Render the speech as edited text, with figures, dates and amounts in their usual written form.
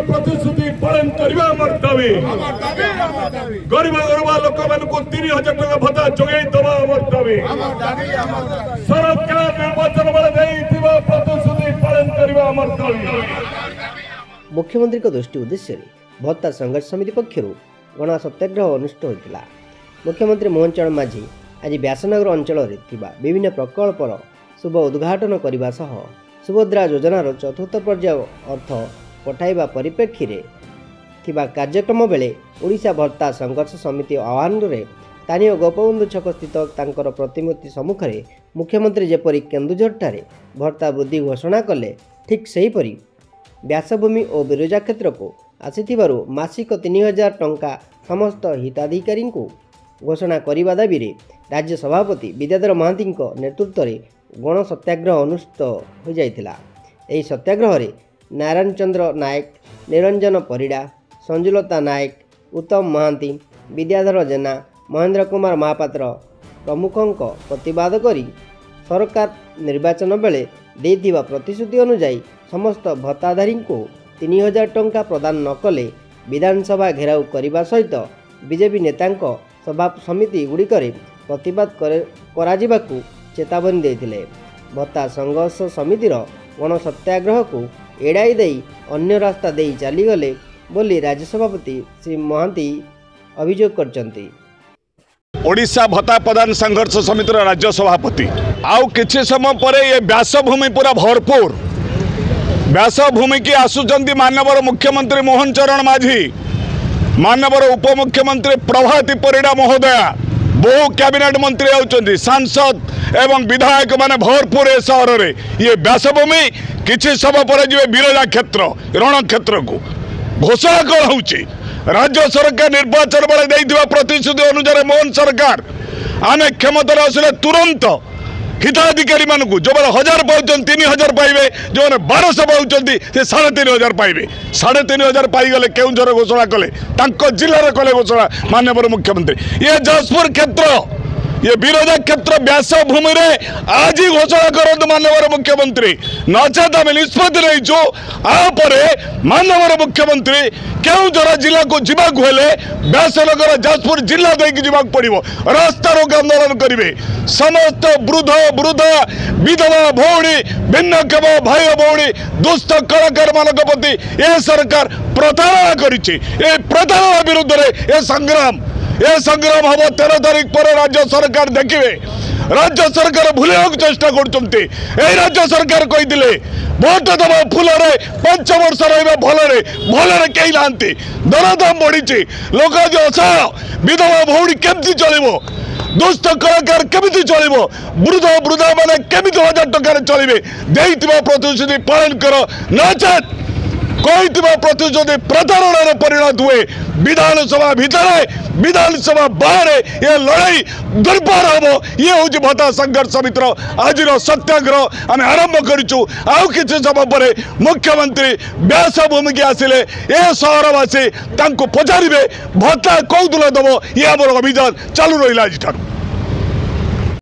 प्रतिश्रुति पालन करवा आमर दाबी गरीब गरीबा लोक मानक 3000 टका भत्ता जोगे दबा आमर दाबी सरकार निर्वाचन बेले प्रतिश्रुति पालन करवा आमर दाबी। मुख्यमंत्री दृष्टि उद्देश्य भत्ता संघर्ष समिति पक्षर गण सत्याग्रह अनुष्ठित होता। मुख्यमंत्री मोहन चरण माझी आज व्यासनगर अंचल विभिन्न प्रकल्पर शुभ उद्घाटन करने सह सुभद्रा योजनार चतुर्थ पर्याय अर्थ पठाइबा परिप्रेक्षी थिबा कार्यक्रम बेले ओडिशा भत्ता संघर्ष समिति आह्वान रे स्थानीय गोपबंधु छक स्थित तांकर प्रतिमूर्ति सम्मुख में मुख्यमंत्री जेपरी केन्दुझर ठारे भत्ता वृद्धि घोषणा कले ठीक सेहीपरि व्यासभूमि और बिरजा क्षेत्र को आसीथिबारु मासिक 3000 टंका समस्त हिताधिकारी को घोषणा करने दाबी राज्य सभापति विद्याधर महांती नेतृत्व में गण सत्याग्रह अनुष्ठित हो जाइथिला। एही सत्याग्रह रे नारायण चंद्र नायक, निरंजन परिड़ा, संजुलता नायक, उत्तम महांती, विद्याधर जेना, महेंद्र कुमार महापात्र प्रमुखों प्रतिवाद करी सरकार निर्वाचन बेले देथिबा प्रतिश्रुति अनुसार समस्त भत्ताधारी को 3000 टंका प्रदान न कले विधानसभा घेराव करने सहित बीजेपी नेतांक सभा समिति गुड़िकर प्रतिवाद कराजिबाकू चेतावनी देथिले। भत्ता संघर्ष समितिर गण सत्याग्रह को एड़ाई देई अन्य रास्ता देई चलीगले बोली राज्य सभापति श्री महांती अभियोग करचंती। ओडिशा भत्ता प्रदान संघर्ष समितिर राज्य सभापति आउ किछि समय पर ये व्यासभूमि पूरा भरपूर व्यासभूमि की आसुचंती माननीय मुख्यमंत्री मोहन चरण माझी, माननीय उपमुख्यमंत्री प्रभाती परिड़ा महोदया, बहु कैबिनेट मंत्री आउचंती, सांसद एवं विधायक माने भरपूर ए सहर रे ये व्यासभूमि किछि समय पर जे बिरजा क्षेत्र रण क्षेत्र को घोषणा करा होउची। राज्य सरकार निर्वाचन बेले देइथिबा प्रतिश्रुति अनुसार मोहन सरकार आमे क्षमता आसिले तुरंत हिताधिकारी मानक जो 1000 पाउछन 3000 पाइबे, जो 1200 पाउछन से 3500 पाइबे। 3500 पाइगले केउंझर घोषणा कले तांको जिल्लार कले घोषणा माननीय मुख्यमंत्री। ये जाजपुर क्षेत्र ये बिरजा क्षेत्र व्यासभूमि रे आज ही घोषणा करते माननीय मुख्यमंत्री, नचेत आम निष्पत्ति नहीं आपरे माननीय मुख्यमंत्री केउंझर जिला को जीवाक हेले व्यासनगर जाजपुर जिला देकी जीवाक पड़िबो, रास्ता रोक आंदोलन करिवे। समस्त वृद्ध विधवा भौणी भिन्नक्षम भाई भौणी दुष्ट कलाकार मानक प्रति ए सरकार प्रताड़ना करिछि। ए प्रताड़ना विरुद्ध रे ए संग्राम हम 13 तारीख पर राज्य सरकार देखिए। राज्य सरकार भूल चेष्टा करते। राज्य सरकार कही भोट दबा फूल 5 वर्ष भल कई ना दरदाम बढ़ी लोक असहाय विधवा भौणी केमती चलो, दुष्ट कलाकार केमिति चलो, वृद्धा माने केमिति 1000 टका चलिए। देइतिबा प्रतिश्रुति पालन कर, नचेत कही प्रतिश्रुति प्रताड़नार परिणत हुए। विधानसभा भितर विधानसभा बाहर ये लड़ाई दुर्बार हम। ये हूँ भत्ता संघर्ष समितिर आज सत्याग्रह आम आरंभ करूँ। आउ किसी समय पर मुख्यमंत्री व्यासभूमि की आसिले ए सहरवासी पचारे भत्ता कौदिन दब ये आम अभियान चालू रहा आज।